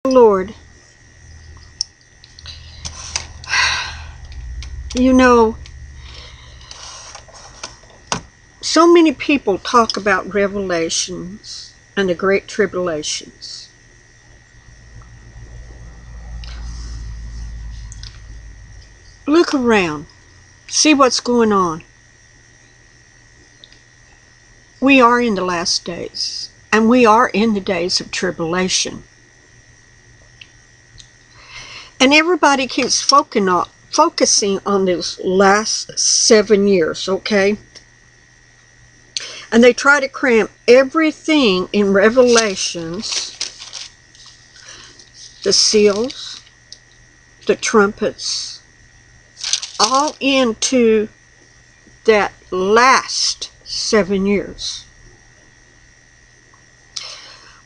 Lord, you know, so many people talk about revelations and the great tribulations. Look around, see what's going on. We are in the last days, and we are in the days of tribulation. And everybody keeps focusing on those last 7 years, okay? And they try to cram everything in Revelations, the seals, the trumpets, all into that last 7 years.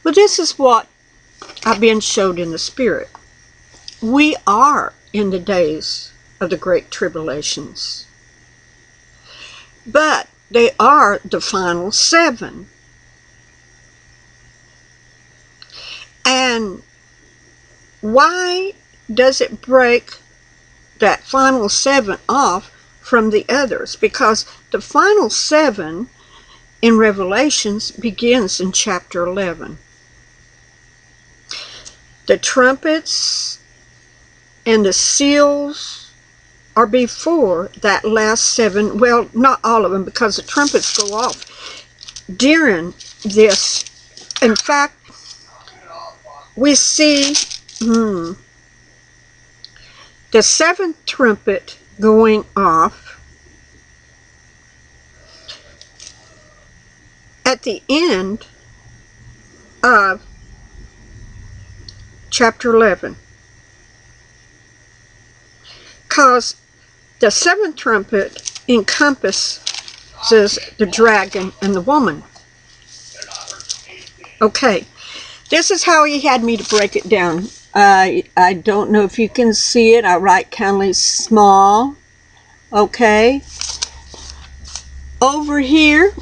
Well, this is what I've been showed in the Spirit. We are in the days of the great tribulations. But they are the final 7. And why does it break that final 7 off from the others? Because the final 7 in Revelations begins in chapter 11. The trumpets and the seals are before that last 7. Well, not all of them, because the trumpets go off during this. In fact, we see the 7th trumpet going off at the end of chapter 11. Because the 7th trumpet encompasses the dragon and the woman. Okay, this is how he had me to break it down. I don't know if you can see it. I write kind of small. Okay. Over here,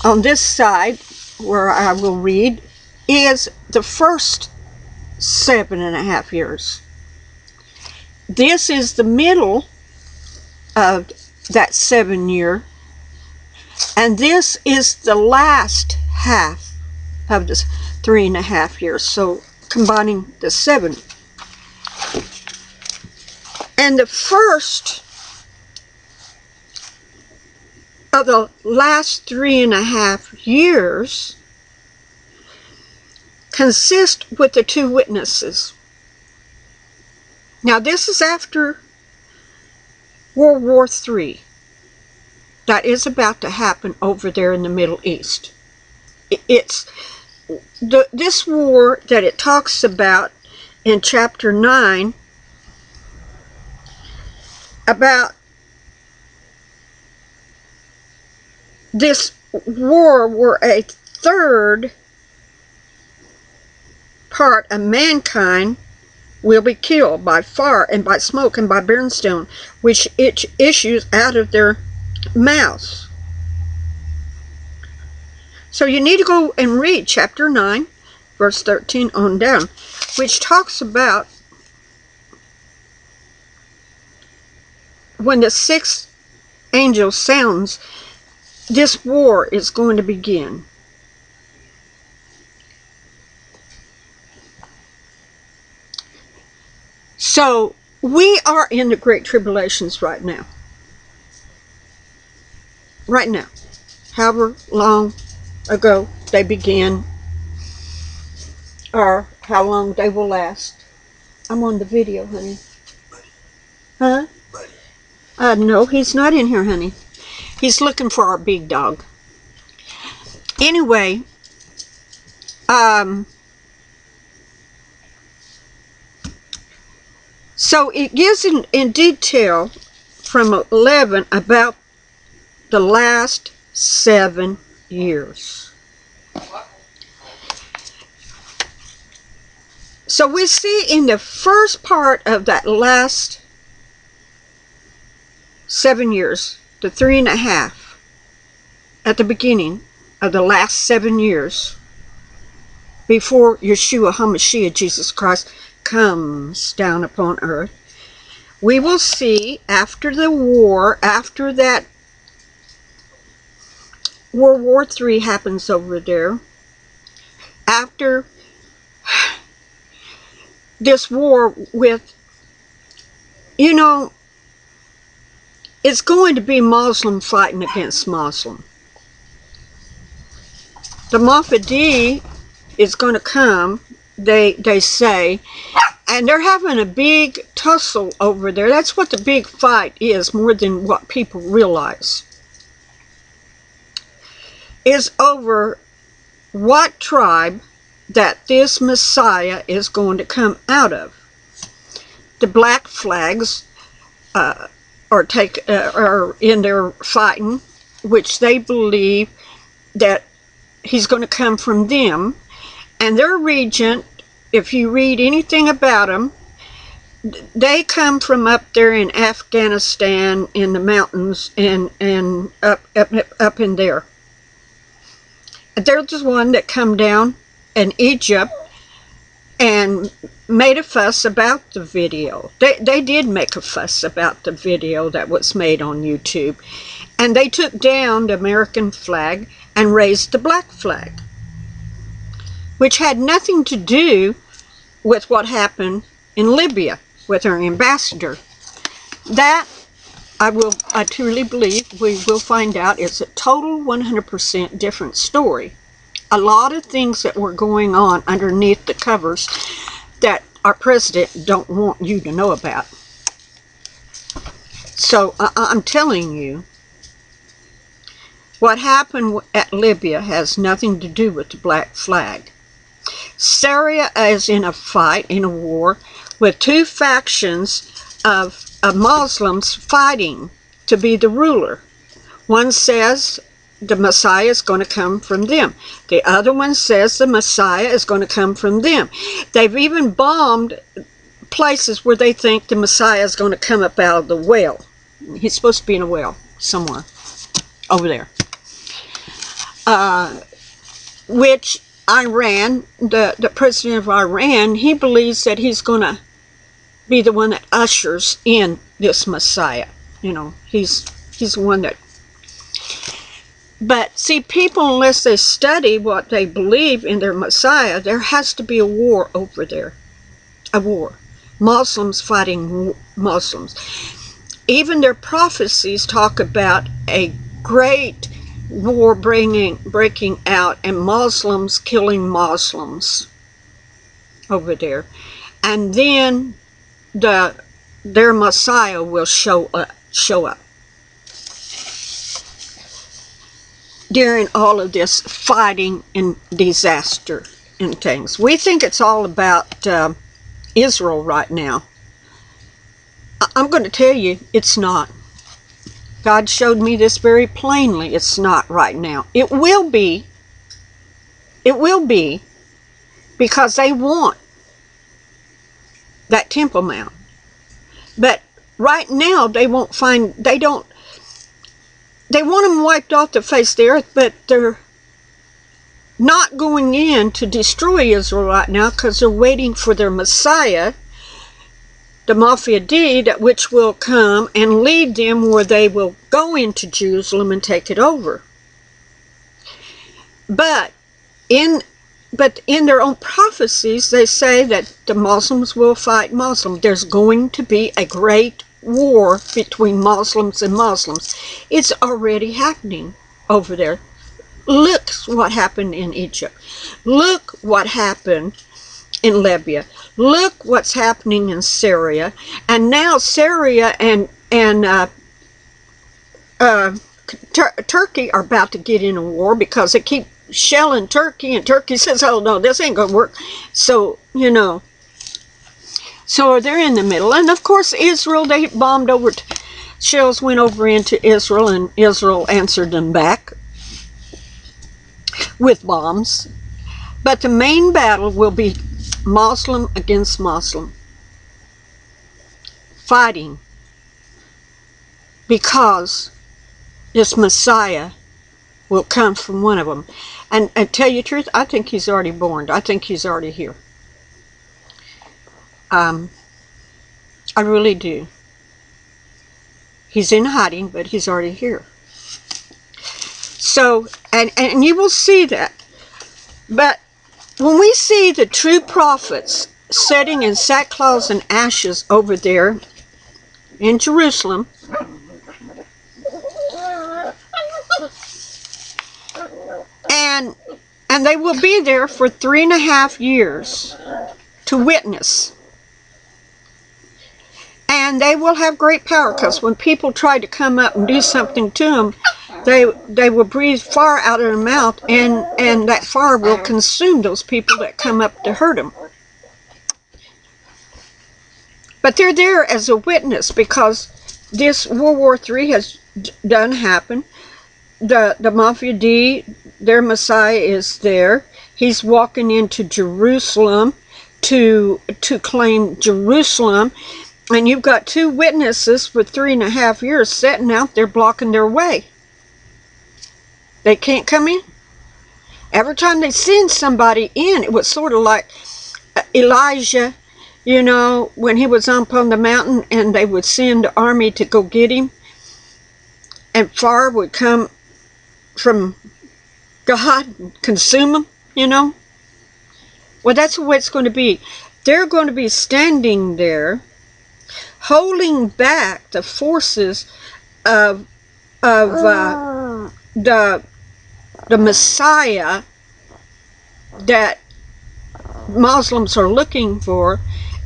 on this side, where I will read, is the first 7.5 years. This is the middle of that 7 year, and this is the last half of the 3.5 years. So combining the 7, and the first of the last 3.5 years consist with the 2 witnesses. Now, this is after World War III. That is about to happen over there in the Middle East. It's this war that it talks about in chapter 9, about this war where a third part of mankind will be killed by fire and by smoke and by brimstone, which it issues out of their mouths. So you need to go and read chapter 9, verse 13 on down, which talks about when the 6th angel sounds, this war is going to begin. So, we are in the great tribulations right now. Right now. However long ago they began, or how long they will last. I'm on the video, honey. Huh? No, he's not in here, honey. He's looking for our big dog. Anyway, so it gives in detail from 11 about the last 7 years. So we see in the first part of that last 7 years, the 3.5, at the beginning of the last 7 years, before Yeshua HaMashiach, Jesus Christ, comes down upon earth. We will see after the war, after that World War III happens over there, after this war with, you know, it's going to be Muslim fighting against Muslim. The Mahdi is going to come, they say, and they're having a big tussle over there. That's what the big fight is, more than what people realize. Is over what tribe that this Messiah is going to come out of. The black flags are in there fighting, which they believe that he's going to come from them. And their regent, if you read anything about them, they come from up there in Afghanistan, in the mountains, and up in there. They're the one that come down in Egypt and made a fuss about the video. They did make a fuss about the video that was made on YouTube. And they took down the American flag and raised the black flag, which had nothing to do with what happened in Libya with our ambassador. That, I truly believe we will find out, it's a total 100% different story. A lot of things that were going on underneath the covers that our president don't want you to know about. So I'm telling you, what happened at Libya has nothing to do with the black flag. Syria is in a fight, in a war, with two factions of Muslims fighting to be the ruler. One says the Messiah is going to come from them. The other one says the Messiah is going to come from them. They've even bombed places where they think the Messiah is going to come up out of the well. He's supposed to be in a well somewhere over there. Which Iran, the president of Iran, he believes that he's going to be the one that ushers in this Messiah. You know, he's the one that... But see, people, unless they study what they believe in their Messiah, there has to be a war over there. A war. Muslims fighting Muslims. Even their prophecies talk about a great war breaking out and Muslims killing Muslims over there. And then their Messiah will show up during all of this fighting and disaster and things. We think it's all about Israel right now. I'm going to tell you, it's not. God showed me this very plainly. It's not right now. It will be. It will be, because they want that Temple Mount. But right now they won't find, they want them wiped off the face of the earth, but they're not going in to destroy Israel right now because they're waiting for their Messiah, the Mahdi, that which will come and lead them where they will go into Jerusalem and take it over. But in their own prophecies, they say that the Muslims will fight Muslims. There's going to be a great war between Muslims and Muslims. It's already happening over there. Look what happened in Egypt. Look what happened in Libya. Look what's happening in Syria. And now Syria and Turkey are about to get in a war because they keep shelling Turkey, and Turkey says, oh no, this ain't gonna work. So, you know, so they're in the middle. And of course Israel, they bombed over, shells went over into Israel, and Israel answered them back with bombs. But the main battle will be Muslim against Muslim, fighting, because this Messiah will come from one of them. And tell you the truth, I think he's already born. I think he's already here. I really do. He's in hiding, but he's already here. So, and you will see that. But when we see the true prophets sitting in sackcloth and ashes over there in Jerusalem, and they will be there for 3.5 years to witness. And they will have great power, because when people try to come up and do something to them, they will breathe fire out of their mouth, and that fire will consume those people that come up to hurt them. But they're there as a witness, because this World War III has done happen. The Mafia D, their Messiah, is there. He's walking into Jerusalem to claim Jerusalem. And you've got 2 witnesses for 3.5 years sitting out there blocking their way. They can't come in. Every time they send somebody in, it was sort of like Elijah, you know, when he was up on the mountain and they would send the army to go get him. And fire would come from God and consume them, you know. Well, that's the way it's going to be. They're going to be standing there holding back the forces of the Messiah that Muslims are looking for,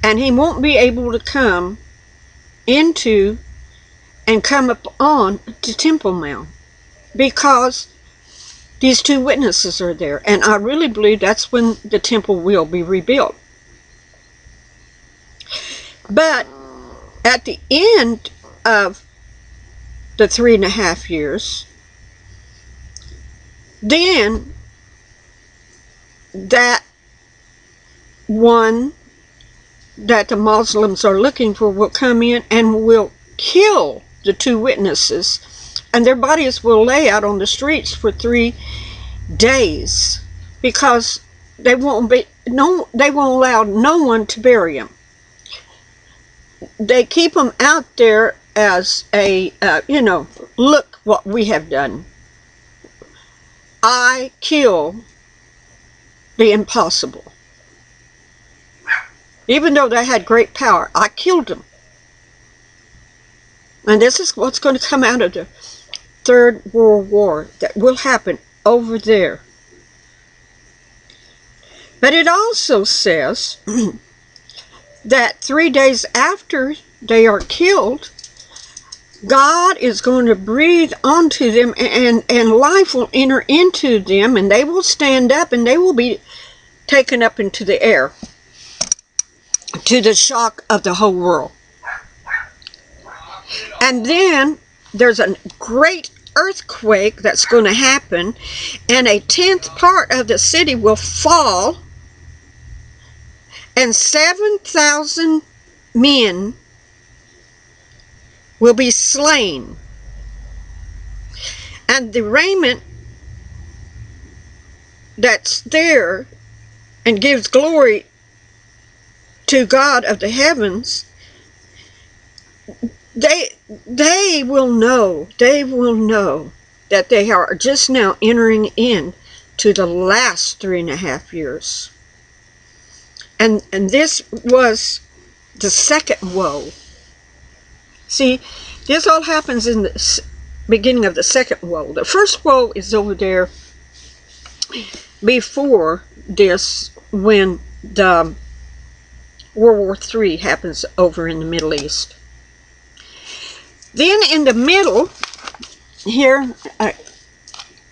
and he won't be able to come into and come up on to Temple Mount, because these 2 witnesses are there. And I really believe that's when the temple will be rebuilt. But at the end of the 3.5 years, then that one that the Muslims are looking for will come in and will kill the 2 witnesses, and their bodies will lay out on the streets for 3 days, because they won't allow no one to bury them. They keep them out there as a, you know, look what we have done. I kill the impossible. Even though they had great power, I killed them. And this is what's going to come out of the Third World War that will happen over there. But it also says that 3 days after they are killed, God is going to breathe onto them, and life will enter into them, and they will stand up, and they will be taken up into the air, to the shock of the whole world. And then there's a great earthquake that's going to happen, and 1/10 part of the city will fall, and 7,000 men will be slain. And the raiment that's there and gives glory to God of the heavens, they will know that they are just now entering in to the last 3.5 years. And this was the second woe. See, this all happens in the beginning of the second woe. The first woe is over there before this, when the World War III happens over in the Middle East. Then in the middle, here,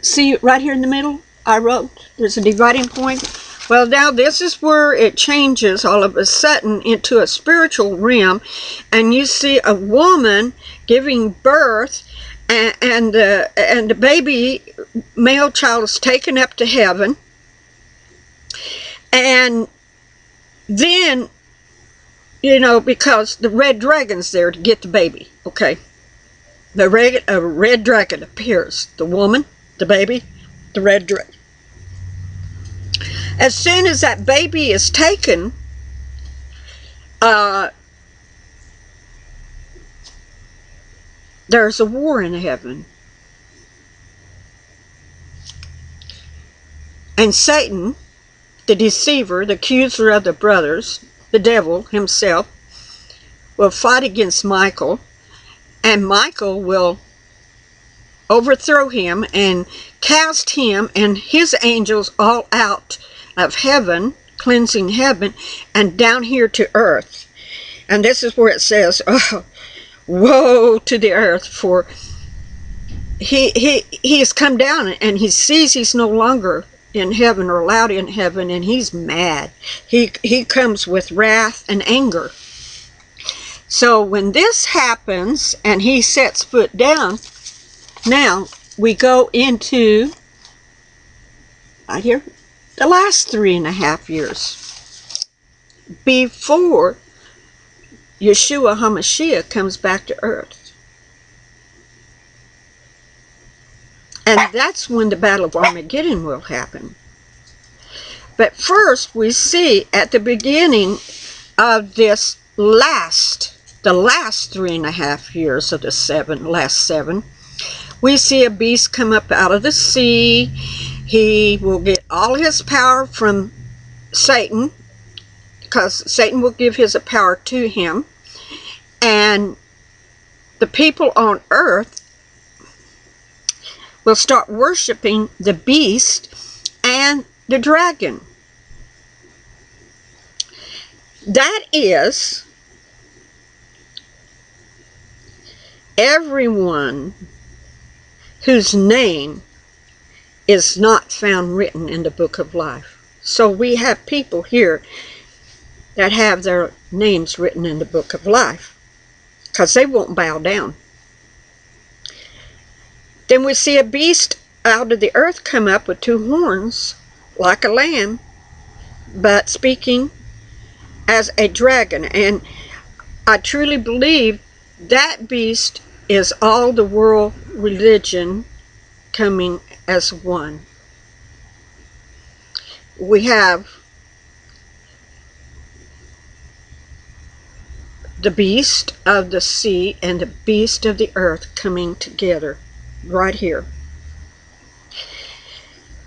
see right here in the middle, I wrote, there's a dividing point. Well, now this is where it changes all of a sudden into a spiritual realm, and you see a woman giving birth, and the baby, male child, is taken up to heaven. And then, you know, because the red dragon's there to get the baby, okay? A red dragon appears. The woman, the baby, the red dragon. As soon as that baby is taken, there's a war in heaven. And Satan, the deceiver, the accuser of the brothers, the devil himself, will fight against Michael, and Michael will overthrow him and cast him and his angels all out of heaven, cleansing heaven, and down here to earth. And this is where it says, oh, woe to the earth, for he has come down and he sees he's no longer in heaven or allowed in heaven, and he's mad. He comes with wrath and anger. So when this happens and he sets foot down, now we go into right here the last 3.5 years before Yeshua HaMashiach comes back to earth. And that's when the Battle of Armageddon will happen. But first we see at the beginning of this the last 3.5 years of the last seven, we see a beast come up out of the sea. He will get all his power from Satan, because Satan will give his power to him. And the people on earth will start worshiping the beast and the dragon. That is everyone whose name is not found written in the book of life. So we have people here that have their names written in the book of life, because they won't bow down. Then we see a beast out of the earth come up with 2 horns like a lamb, but speaking as a dragon. And I truly believe that beast is all the world religion coming as one. We have the beast of the sea and the beast of the earth coming together right here.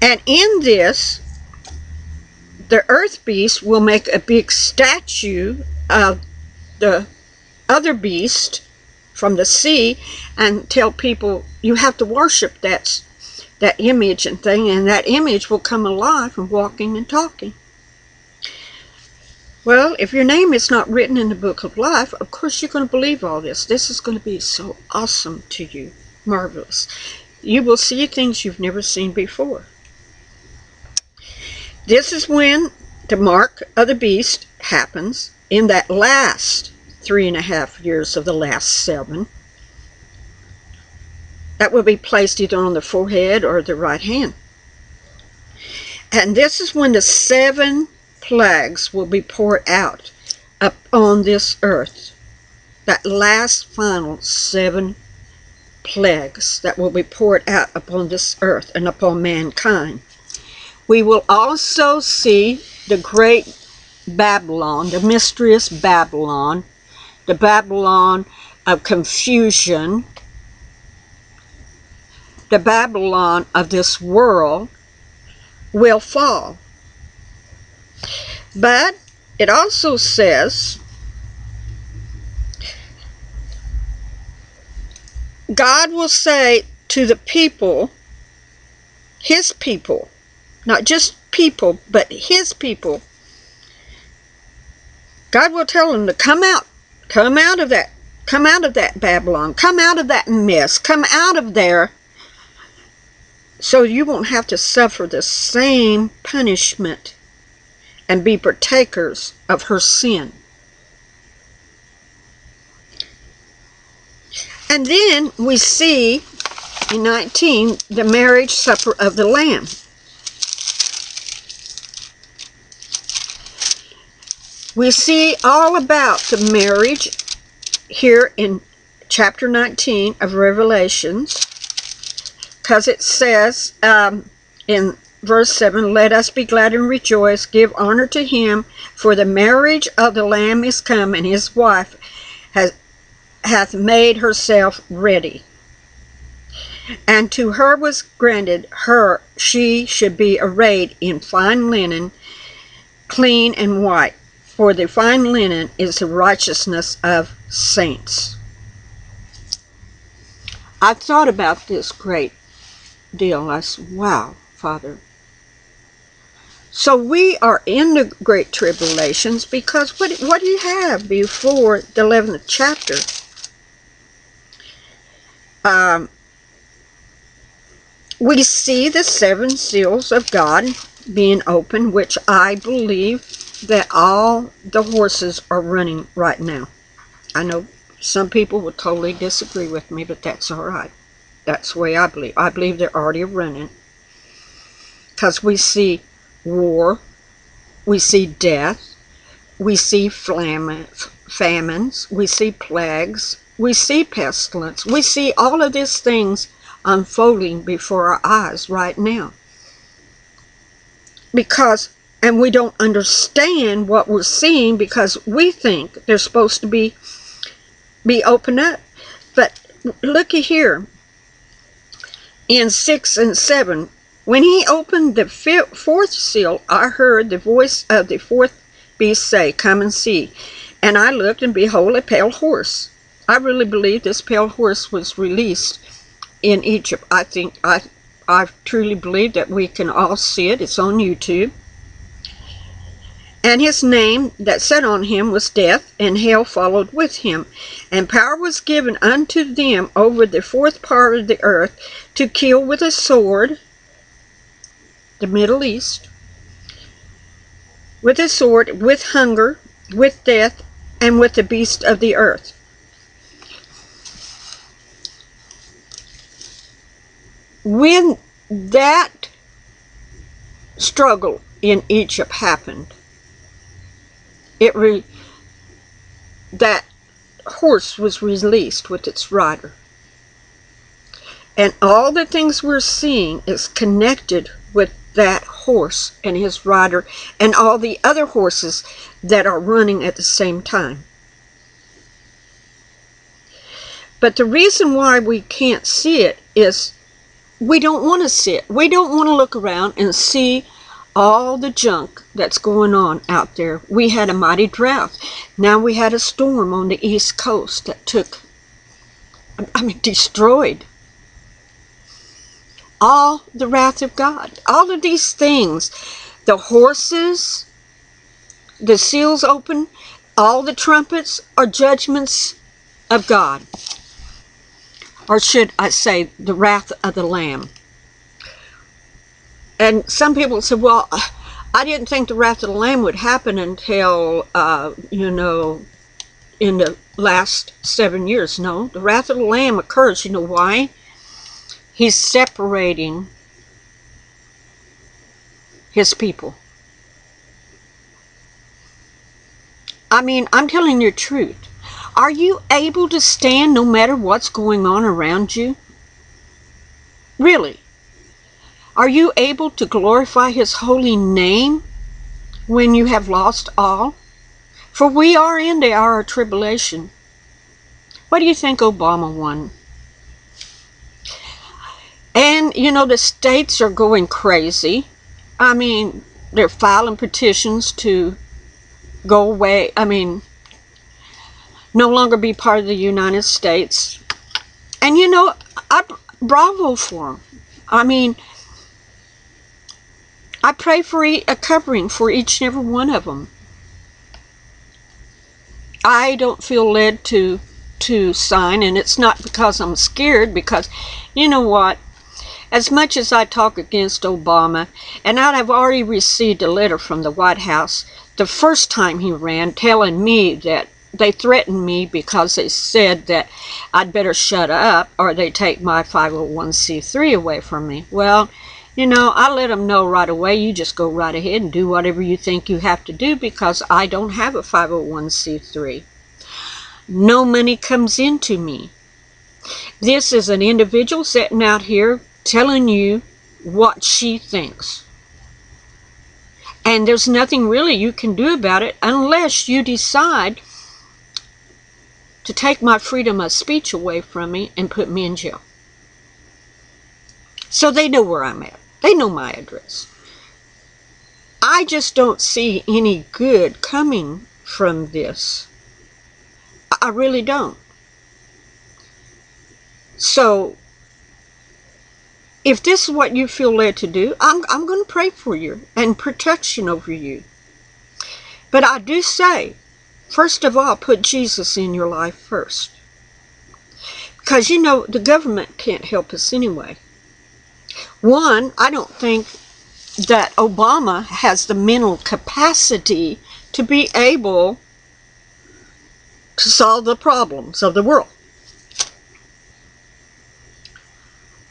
And in this, the earth beast will make a big statue of the other beast from the sea and tell people, you have to worship that image and thing, and that image will come alive and walking and talking. Well, if your name is not written in the book of life, of course you're going to believe all this. This is going to be so awesome to you. Marvelous. You will see things you've never seen before. This is when the mark of the beast happens in that last 3.5 years of the last 7. That will be placed either on the forehead or the right hand. And this is when the 7 plagues will be poured out upon this earth. That last final 7 plagues that will be poured out upon this earth and upon mankind. We will also see the great Babylon, the mysterious Babylon, the Babylon of confusion, the Babylon of this world will fall. But it also says God will say to the people, his people, not just people, but his people, God will tell them to come out of that Babylon, come out of that mess, come out of there, so you won't have to suffer the same punishment and be partakers of her sin. And then we see in 19 the marriage supper of the Lamb. We see all about the marriage here in chapter 19 of Revelations, because it says in verse 7, let us be glad and rejoice, give honor to him, for the marriage of the Lamb is come, and his wife hath made herself ready. And to her was granted she should be arrayed in fine linen, clean and white, for the fine linen is the righteousness of saints. I thought about this great deal. I said, wow, Father. So we are in the great tribulations because what do you have before the 11th chapter? We see the 7 seals of God being opened, which I believe that all the horses are running right now. I know some people would totally disagree with me, but that's all right. That's the way I believe. I believe they're already running. Because we see war, we see death, we see famines, we see plagues, we see pestilence, we see all of these things unfolding before our eyes right now. And we don't understand what we're seeing because we think they're supposed to be opened up. But looky here, in 6 and 7, when he opened the 4th seal, I heard the voice of the 4th beast say, come and see. And I looked, and behold, a pale horse. I really believe this pale horse was released in Egypt. I truly believe that we can all see it. It's on YouTube. And his name that sat on him was Death, and hell followed with him. And power was given unto them over the 4th part of the earth to kill with a sword, the Middle East, with a sword, with hunger, with death, and with the beast of the earth. When that struggle in Egypt happened, that horse was released with its rider. And all the things we're seeing is connected with that horse and his rider and all the other horses that are running at the same time. But the reason why we can't see it is we don't want to see it. We don't want to look around and see all the junk that's going on out there. We had a mighty drought. Now we had a storm on the East Coast that destroyed all the wrath of God. All of these things, the horses, the seals open, all the trumpets are judgments of God. Or should I say, the wrath of the Lamb. And some people say, well, I didn't think the wrath of the Lamb would happen until, in the last 7 years. No, the wrath of the Lamb occurs. You know why? He's separating his people. I mean, I'm telling you the truth. Are you able to stand no matter what's going on around you? Really? Are you able to glorify his holy name when you have lost all? For we are in the hour of tribulation. What do you think Obama won? And, the states are going crazy. I mean, they're filing petitions to go away. I mean, no longer be part of the United States. And, bravo for them. I mean, I pray for a covering for each and every one of them. I don't feel led to sign, and it's not because I'm scared, because you know what? As much as I talk against Obama, and I've already received a letter from the White House the first time he ran telling me that they threatened me because they said that I'd better shut up or they take my 501c3 away from me. Well, I let them know right away, you just go right ahead and do whatever you think you have to do, because I don't have a 501c3. No money comes into me. This is an individual sitting out here telling you what she thinks. And there's nothing really you can do about it unless you decide to take my freedom of speech away from me and put me in jail. So they know where I'm at. They know my address. I just don't see any good coming from this. I really don't. So, if this is what you feel led to do, I'm going to pray for you and protection over you. But I do say, first of all, put Jesus in your life first. Because, you know, the government can't help us anyway. One, I don't think that Obama has the mental capacity to be able to solve the problems of the world.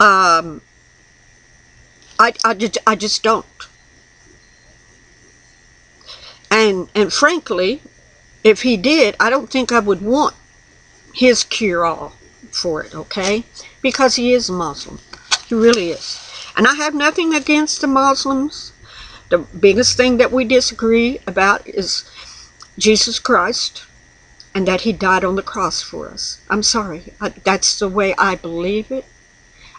I just don't. And frankly, if he did, I don't think I would want his cure-all for it, okay? Because he is a Muslim. He really is. And I have nothing against the Muslims. The biggest thing that we disagree about is Jesus Christ and that he died on the cross for us. I'm sorry. That's the way I believe it.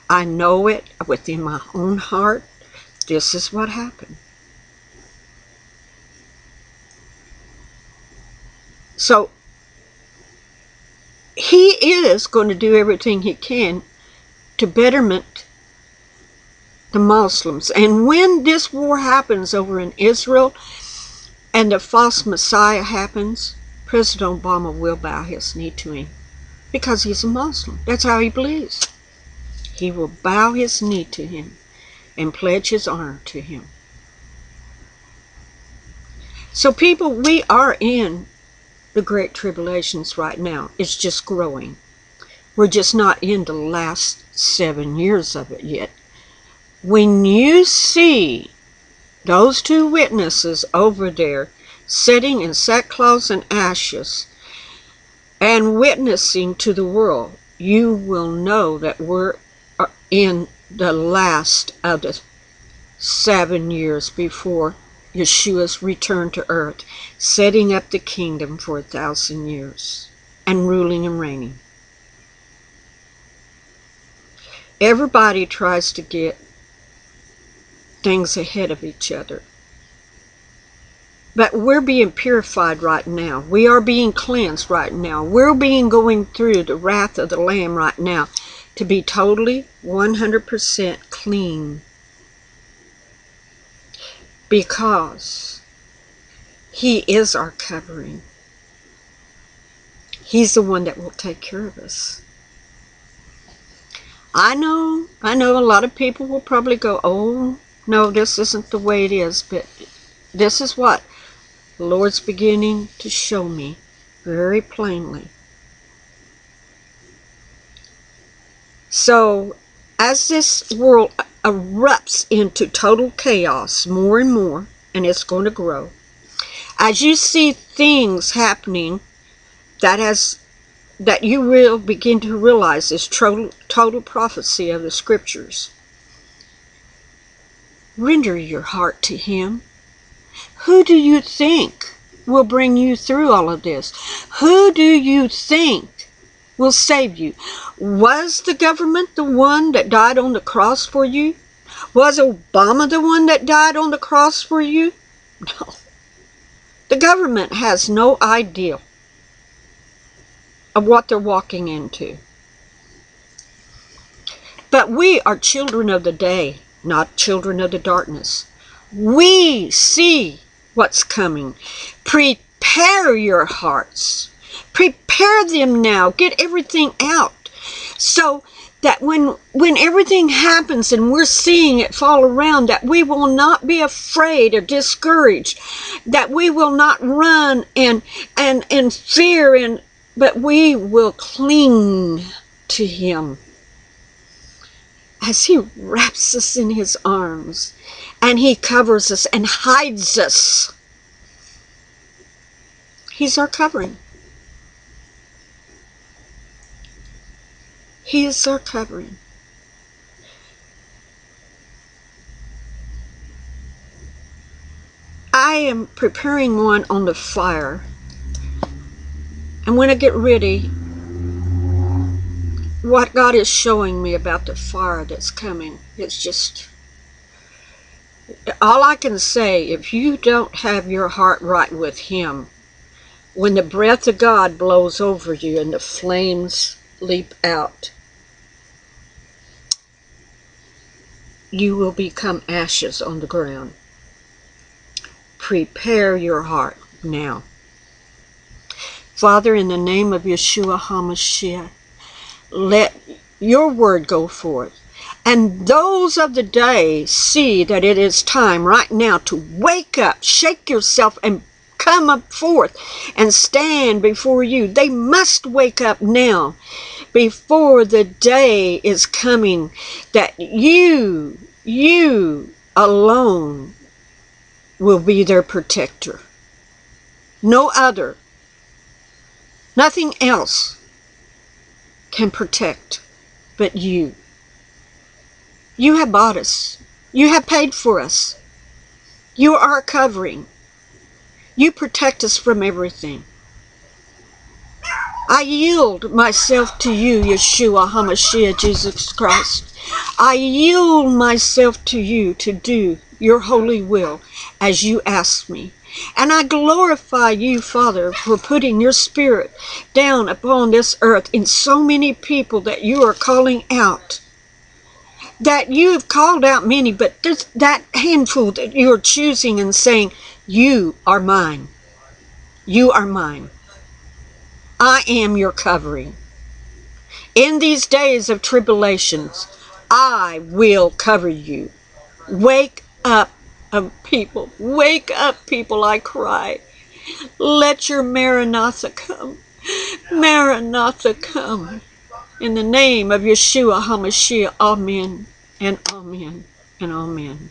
I know it within my own heart. This is what happened. So, he is going to do everything he can to betterment the Muslims. And when this war happens over in Israel and the false Messiah happens, President Obama will bow his knee to him because he's a Muslim. That's how he believes. He will bow his knee to him and pledge his honor to him. So people, we are in the Great Tribulations right now. It's just growing. We're just not in the last 7 years of it yet. When you see those two witnesses over there sitting in sackcloth and ashes and witnessing to the world, you will know that we're in the last of the 7 years before Yeshua's return to earth, setting up the kingdom for 1,000 years and ruling and reigning. Everybody tries to get things ahead of each other. But we're being purified right now. We are being cleansed right now. We're being going through the wrath of the Lamb right now to be totally 100% clean. Because he is our covering. He's the one that will take care of us. I know a lot of people will probably go, oh, no, this isn't the way it is. But this is what the Lord's beginning to show me very plainly. So, as this world erupts into total chaos more and more, and it's going to grow, as you see things happening that you will begin to realize is total prophecy of the scriptures, render your heart to him. Who do you think will bring you through all of this? Who do you think will save you? Was the government the one that died on the cross for you? Was Obama the one that died on the cross for you? No. The government has no idea of what they're walking into. But we are children of the day, not children of the darkness. We see what's coming. Prepare your hearts. Prepare them now. Get everything out. So that when everything happens and we're seeing it fall around, that we will not be afraid or discouraged. That we will not run and fear, but we will cling to him as he wraps us in his arms and he covers us and hides us. He's our covering. He is our covering. I am preparing one on the fire. And when I get ready, what God is showing me about the fire that's coming, it's just, all I can say, if you don't have your heart right with Him, when the breath of God blows over you and the flames leap out, you will become ashes on the ground. Prepare your heart now. Father, in the name of Yeshua HaMashiach, let your word go forth. And those of the day see that it is time right now to wake up, shake yourself, and come up forth and stand before you. They must wake up now before the day is coming that you alone will be their protector. No other. Nothing else can protect but you. You have bought us. You have paid for us. You are our covering. You protect us from everything. I yield myself to you, Yeshua HaMashiach, Jesus Christ. I yield myself to you to do your holy will as you ask me. And I glorify you, Father, for putting your spirit down upon this earth in so many people that you are calling out. That you have called out many, but there's that handful that you are choosing and saying, you are mine. You are mine. I am your covering. In these days of tribulations, I will cover you. Wake up, people. Wake up, people, I cry. Let your Maranatha come. Maranatha come. In the name of Yeshua HaMashiach, amen, and amen, and amen.